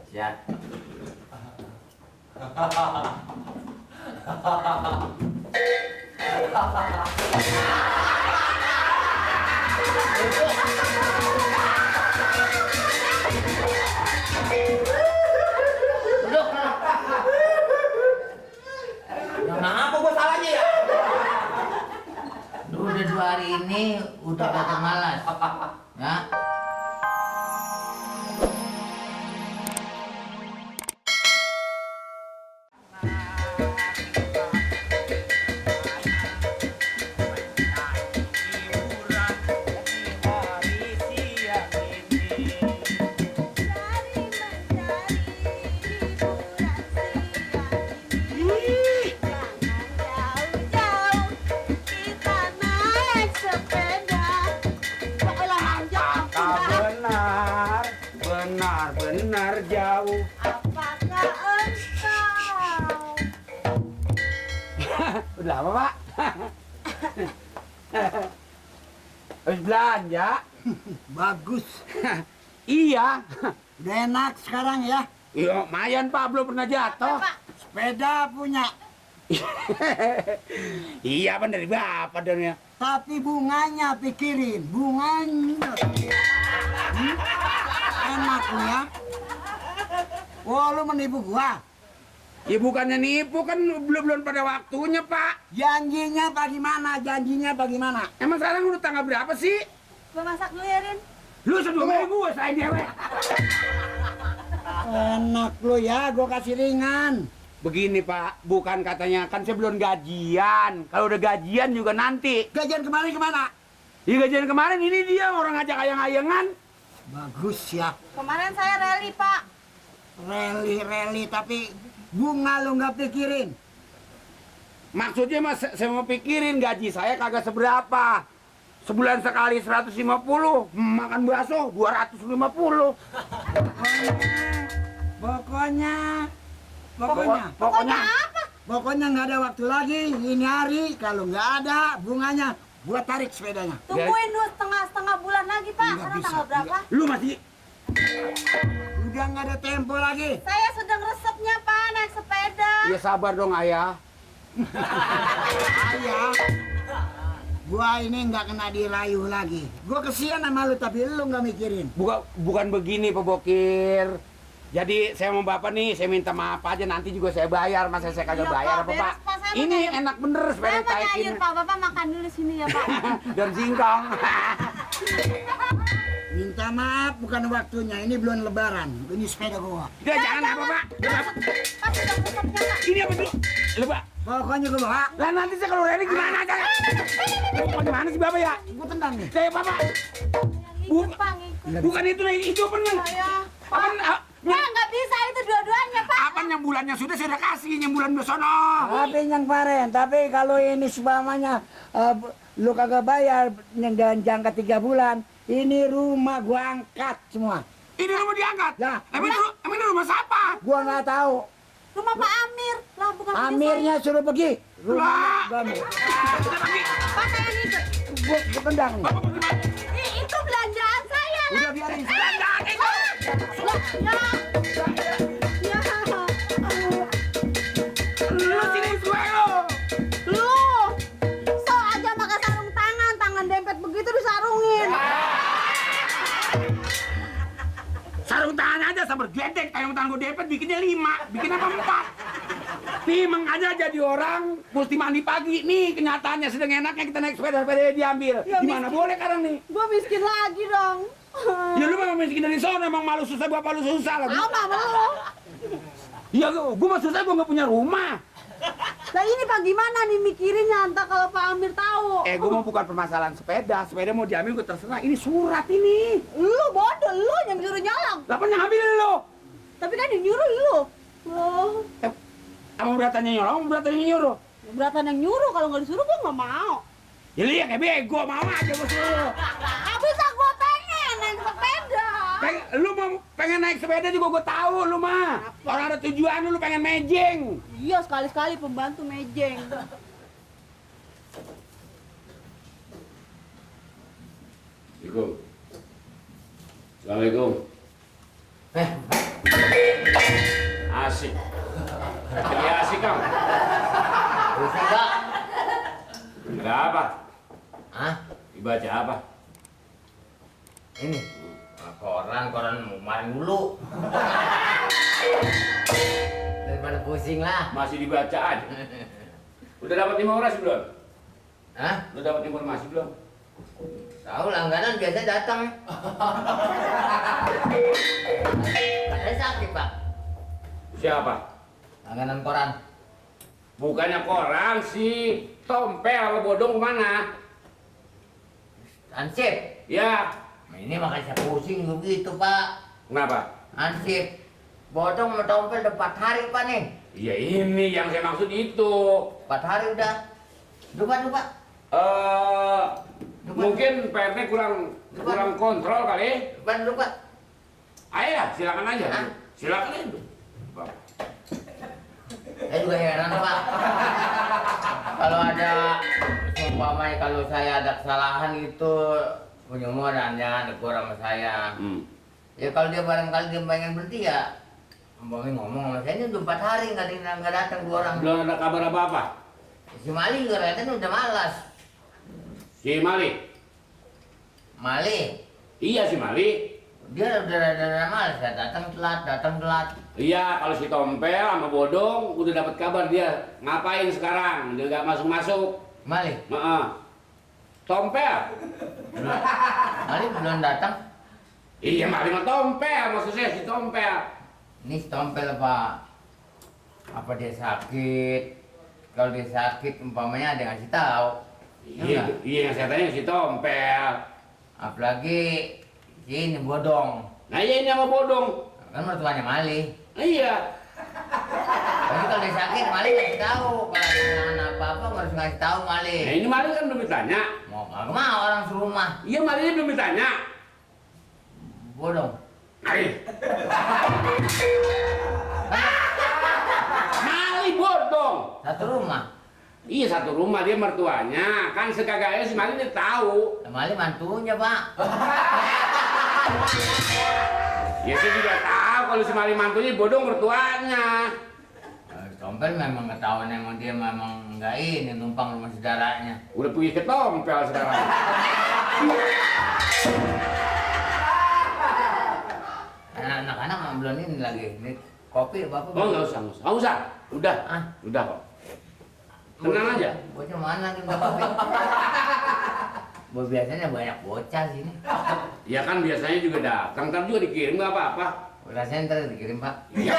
Ya. Kenapa gua salahnya ya? Lu udah 2 hari ini udah datang malas. Ya. Benar jauh. Apakah engkau? Udah lama, Pak. Habis belanja. Bagus. Iya. Udah enak sekarang ya. Iya, lumayan Pak, belum pernah jatuh. Sepeda punya. Iya, Pak, dari Bapak dong ya. Tapi bunganya pikirin. Bunganya. Enak lu ya. Wah, lu menipu gua. Ya bukannya nipu, kan belum pada waktunya, Pak. Janjinya bagaimana? Janjinya bagaimana? Emang sekarang udah tanggal berapa sih? Gua masak dulu ya, Rin. Lu sebelumnya gue, saya dewe. Enak lu ya, gua kasih ringan. Begini, Pak, bukan katanya, kan saya belum gajian. Kalau udah gajian juga nanti. Gajian kemarin kemana? Ya gajian kemarin ini dia orang ngajak ayang-ayangan. Bagus ya. Kemarin saya rally, Pak. Rally, tapi bunga lu nggak pikirin. Maksudnya mas, saya mau pikirin gaji saya kagak seberapa. Sebulan sekali 150, makan bakso 250. Pokoknya Apa? Pokoknya nggak ada waktu lagi. Ini hari kalau nggak ada bunganya, gua tarik sepedanya. Tungguin dua setengah bulan lagi, Pak. Nggak Sekarang bisa. tanggal berapa? Lu masih Udah nggak ada tempo lagi. Saya sedang resepnya, Pak, naik sepeda. ya sabar dong ayah. Ayah, gua ini nggak kena dirayu lagi. Gua kesian sama lu, tapi lu nggak mikirin. Bukan begini Pak Bokir. Jadi saya mau Bapak nih, saya minta maaf aja, nanti juga saya bayar, masa saya kagak Iya, bayar Pak, apa beres, Pak? Pak. Saya Ini mau enak bener Saya sepeda mau kayak nyayur, gini. Pak. Bapak makan dulu sini ya, Pak. Dan singkong. Minta maaf, bukan waktunya. Ini belum lebaran. Ini sepeda gua. Udah jangan apa Pak. Pak, sedang resepnya, Pak. Ini apa dulu? Lu Pak. Pokoknya gua bawa. Lah nanti saya kalau ini gimana aja? Mau gimana sih Bapak ya? Gua tendang nih. Saya Bapak. Ngikut, Pak, ngikut. Bukan itu nih, itu apa nih? Saya. Apaan? Pak, nggak bisa itu dua-duanya, Pak. Apaan yang bulannya sudah saya udah kasih, yang bulan besono. Tapi yang kemarin, tapi kalau ini sebamanya lu kagak bayar dan jangka 3 bulan, ini rumah gua angkat semua. Ini rumah diangkat. Ya. Emang ini rumah siapa? Gua nggak tahu. Rumah Pak Amir. Lah, bukan punya Amirnya suruh pergi. Lah. Gua ambil. saya. Pak, saya ngikut. Gua tendang nih. Itu belanjaan saya. Lah. Udah biarin. Belanjaan itu. Ya. Lu sini gue lo. Lu. So aja pakai sarung tangan dempet begitu disarungin. Sarung tangan aja sama gedek, sarung tangan gue depet bikinnya 5, bikin apa 4. Nih aja jadi orang mesti mandi pagi. Nih kenyataannya sedang enaknya kita naik sepeda diambil. Ya, Gimana boleh sekarang nih? Gua miskin lagi dong. Ya lu memang miskin dari sono, emang malu susah bapak lu susah lagi. Apa lu? Ya gua mah susah, gua nggak punya rumah. Lah ini Pak gimana nih mikirinnya entah kalau Pak Amir tahu. Gua mau bukan permasalahan sepeda mau diambil gua terserah. Ini surat ini. Lu bodoh, lu yang nyuruh nyolong. Lah yang ngambil lo? Tapi kan yang nyuruh lu. Oh, Apa beratannya nyolong, beratannya nyuruh? beratan yang nyuruh, kalau nggak disuruh gua nggak mau. Ya lihat kayak bego, mau aja gua suruh. Bisa gua pengen naik sepeda. Lu mau pengen naik sepeda juga gua tahu lu mah. Orang ada tujuan lu pengen mejeng. Iya, sekali-sekali pembantu mejeng. Assalamualaikum. Dibaca apa? Ini koran kemarin dulu. Daripada pusing lah. Masih dibaca aja. Udah dapat informasi belum? Hah? Udah dapat informasi belum? Tahu langganan biasa datang. Katanya sakit pak. Siapa? Langganan koran. Bukannya koran si Tompel sama Bodong kemana? Ansip. Ya. Nah, ini makanya saya pusing begitu pak. Kenapa? Ansip. Bodong sama Tompel udah 4 hari pak nih. Iya ini yang saya maksud itu. 4 hari udah. Lupa. Mungkin PRT kurang kontrol kali. Lupa. Ayo ya, silakan aja. Hah? Silakan aja. Saya juga heran pak. Kalau ada umpamanya kalau saya ada kesalahan itu penyumuran jangan negur sama saya. Ya kalau dia barangkali dia pengen berhenti ya umpamanya ngomong sama saya, ini udah 4 hari nggak datang 2 orang. Belum ada kabar apa-apa? Si Mali juga katanya udah malas. Si Mali? Mali? Iya si Mali. Dia udah malas, datang telat. Iya, kalau si Tompel sama Bodong udah dapat kabar dia ngapain sekarang, dia nggak masuk. Mali? Tompel? Mali belum datang? Iya, Mali sama Tompel, maksudnya si Tompel. Ini si Tompel apa dia sakit? Kalau dia sakit umpamanya ada yang ngasih tahu. Iya, yang saya tanya si Tompel. Apalagi si ini Bodong. Nah iya ini sama Bodong. Kan mertuanya Mali. Iya. Tapi kalau dia sakit Mali ngasih tahu. Kalau ada kehilangan apa-apa harus ngasih tahu Mali. Nah ini Mali kan belum ditanya. Mau orang serumah. Iya Mali ini belum ditanya. Bodong. Mali. Mali Bodong. Satu rumah. Iya satu rumah dia mertuanya. Kan sekagaknya si Mali dia tahu. Mali mantunya pak. Ya saya juga tahu kalau si Mali mantunya Bodong mertuanya. Tompel memang ketahuan emang dia memang nggak ini numpang rumah saudaranya. Udah pergi ke Tompel sekarang. Anak-anak belum ini lagi. Ini kopi bapak. Oh nggak usah. Udah. Ah. Udah kok. Tenang aja. Bocah mana lagi nggak kopi? Biasanya banyak bocah sini. Ya kan biasanya juga datang, ntar juga dikirim nggak apa-apa. Rasanya ntar dikirim pak. Ya.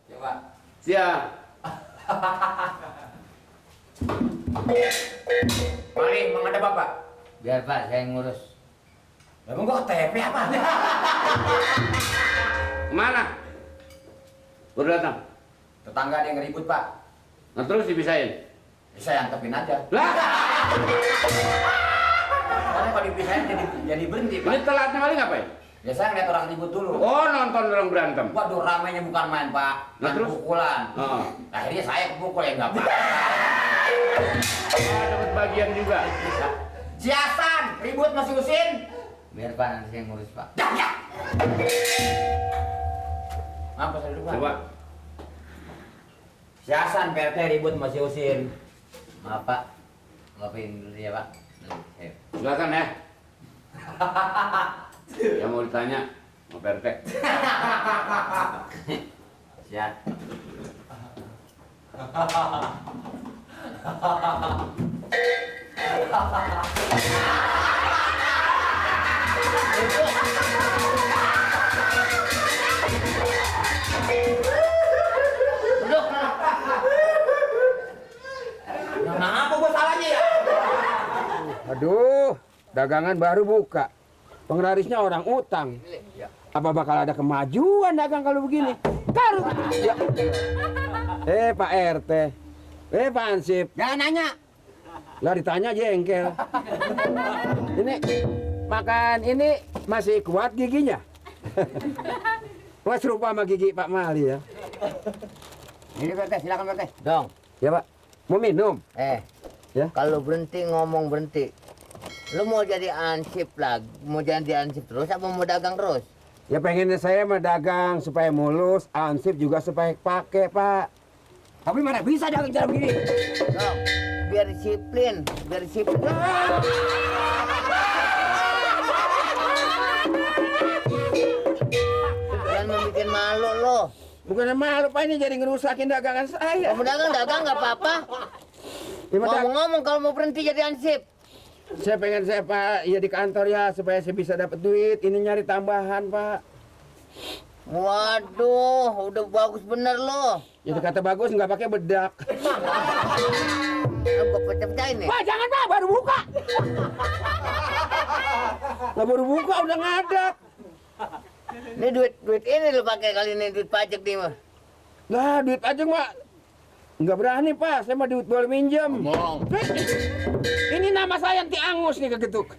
Coba. Siap. Mari, emang ada bapak? Biar pak saya ngurus. Emang gua KTP apa? Kemana? Baru datang. Tetangga ada yang ngeribut pak. Nah terus dipisahin. Saya antepin aja. Lah, Soalnya kalau dipisahin jadi berhenti pak. ini telatnya Mali ngapain? Ya saya ngeliat orang ribut dulu. Oh nonton orang berantem. Waduh ramainya bukan main pak. Nah, Main terus? pukulan. Oh. Akhirnya saya kepukul ya nggak apa. Dapat bagian juga. Si Hasan ribut masih Usin. Biar pak nanti saya ngurus pak. Apa saya dulu pak? Coba. Si Hasan PRT ribut masih Usin. Maaf pak. Maafin dulu ya pak. Silakan ya. Yang mau ditanya, mau PRT. Siap. Duduk. Kenapa gua salahnya ya? Aduh, dagangan baru buka. Penglarisnya orang utang. Apa bakal ada kemajuan dagang kalau begini? Karut. Ya. Pak RT. Pak Ansip. Jangan nanya. Lah ditanya jengkel. Ini makan ini masih kuat giginya? Wah serupa sama gigi Pak Mali ya. Ini PT silakan PT. Dong. Ya Pak. Mau minum? Ya. Kalau berhenti ngomong berhenti. Lu mau jadi ansip lagi, mau jadi ansip terus apa mau dagang terus? Ya pengennya saya mah dagang supaya mulus, ansip juga supaya pakai Pak. Tapi mana bisa jalan cara begini? Dong, biar disiplin, biar disiplin. Jangan membuat malu lo. Bukan malu Pak, ini jadi ngerusakin dagangan saya. Kamu dagang nggak apa-apa. Ngomong-ngomong kalau mau berhenti jadi ansip. Saya pengen saya Pak, ya di kantor ya supaya saya bisa dapat duit. Ini nyari tambahan Pak. Waduh, udah bagus bener lo. Jadi kata bagus nggak pakai bedak. Gue pecah-pecahin nih. Pak jangan Pak, baru buka. Lah baru buka udah ngadap. Ini duit ini lo pakai kali ini duit pajak nih mah. Lah duit pajak Pak. Nggak berani Pak, saya mah duit boleh minjem. Ngomong. Ini nama saya Anti Angus nih kegetuk.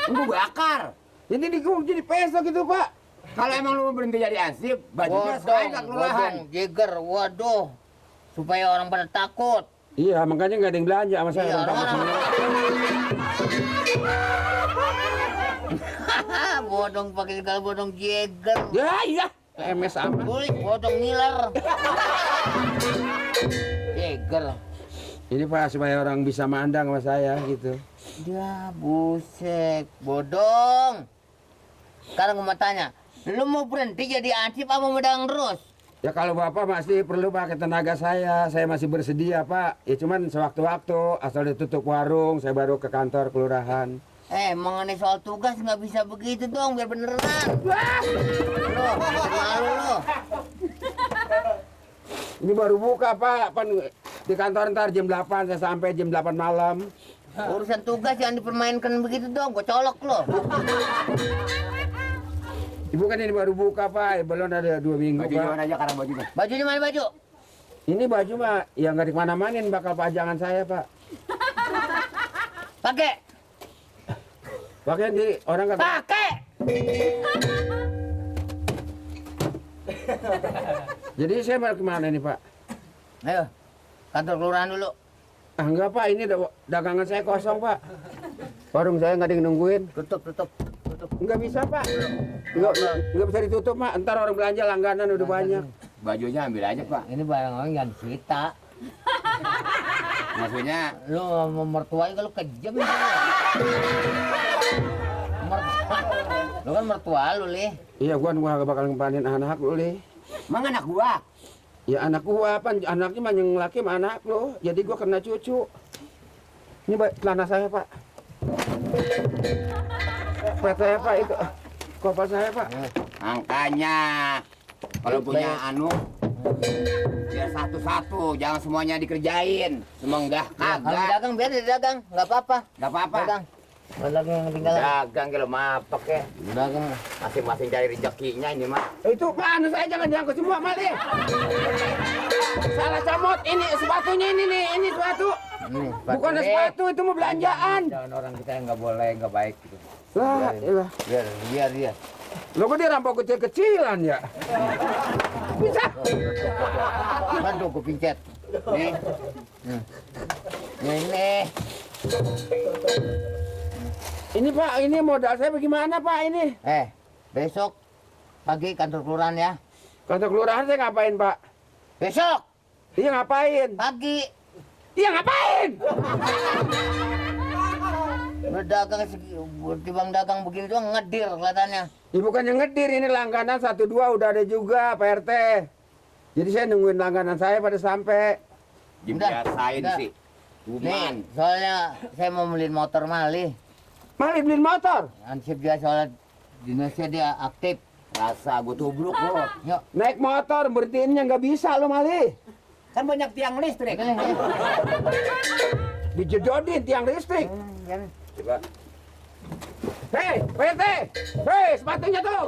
Gue bakar. Jadi jadi peso gitu Pak. Kalau emang lu berhenti jadi ansip, bajunya sekali ke kelurahan. Jeger, waduh. Supaya orang pada takut. Iya, makanya nggak ada yang belanja sama saya. Iya, Orang-orang. Bodong pakai segala bodong jeger. Ya iya, MS sama. Kulit bodong ngiler. Jeger. Ini Pak supaya orang bisa mandang sama saya gitu. Ya buset, bodong. Sekarang gue mau tanya, lu mau berhenti jadi ansip apa mau dagang terus? Ya kalau Bapak masih perlu pakai tenaga saya masih bersedia Pak. Ya cuman sewaktu-waktu asal ditutup warung, saya baru ke kantor kelurahan. Mengenai soal tugas nggak bisa begitu dong, biar beneran. Lo, malu lo. Ini baru buka Pak, di kantor ntar jam 8 saya sampai jam 8 malam. Urusan tugas jangan dipermainkan begitu dong, gue colok lo. Ibu kan ini baru buka Pak, belum ada 2 minggu Bajunya Pak. mana aja karang bajunya. Bajunya mana baju? Ini baju mah yang nggak dimana-manain bakal pajangan saya Pak. Pakai, Pakai di orang kata. pakai. Jadi saya mau kemana nih Pak? Ayo, kantor kelurahan dulu. Ah enggak Pak, ini dagangan saya kosong Pak. Warung saya nggak ada yang nungguin. Tutup. Nggak bisa Pak. Nggak bisa ditutup Pak. Ntar orang belanja langganan udah banyak. Bajunya ambil aja, Pak. Ini barang orang yang disita. Maksudnya Lu mau mertuanya kalau kejam gitu. Lu kan mertua lu, Li. Iya gua nggak bakal ngempanin anak lu Li. emang anak gua. Ya anak gua apa? Anaknya mah yang laki sama anak lu. Jadi gua kena cucu. Ini celana saya Pak. Pet saya Pak itu. Kopal saya Pak. Angkanya kalau punya anu biar satu-satu, jangan semuanya dikerjain. Semenggah Kalau kagak. dagang biar dia dagang, nggak apa-apa. Enggak apa-apa. Dagang. Dagang yang ketinggalan. Dagang kalau mapak ya. Dagang. Masing-masing cari rezekinya ini mah. Itu Pak, anu saya jangan diangkut semua Mali. Salah comot ini sepatunya ini nih, ini sepatu. Bukan sepatu itu mau belanjaan. Jangan orang kita yang nggak boleh, nggak baik gitu. Lah, iyalah. Biar dia. Lo kok dia rampok kecil-kecilan ya? Bisa. Bantu gue pincet. Nih. Ini. Ini Pak, ini modal saya bagaimana Pak ini? Besok pagi kantor kelurahan ya. Kantor kelurahan saya ngapain Pak? Besok Iya ngapain? pagi. Iya ngapain? Berdagang bang dagang begini doang ngedir kelihatannya. Ya bukan yang ngedir, ini langganan 1-2 udah ada juga Pak RT. Jadi saya nungguin langganan saya pada sampai. Dibiasain Udah. sih. Nih, Cuman soalnya saya mau beliin motor Mali. Mali beliin motor. Ansip dia soalnya di Indonesia dia aktif. rasa gua tubruk lo. Yuk. Naik motor berhentiinnya nggak bisa lo Mali. Kan banyak tiang listrik. Dijedodin tiang listrik. Jangan. Coba. Hei, Pak RT. Hei, sepatunya tuh.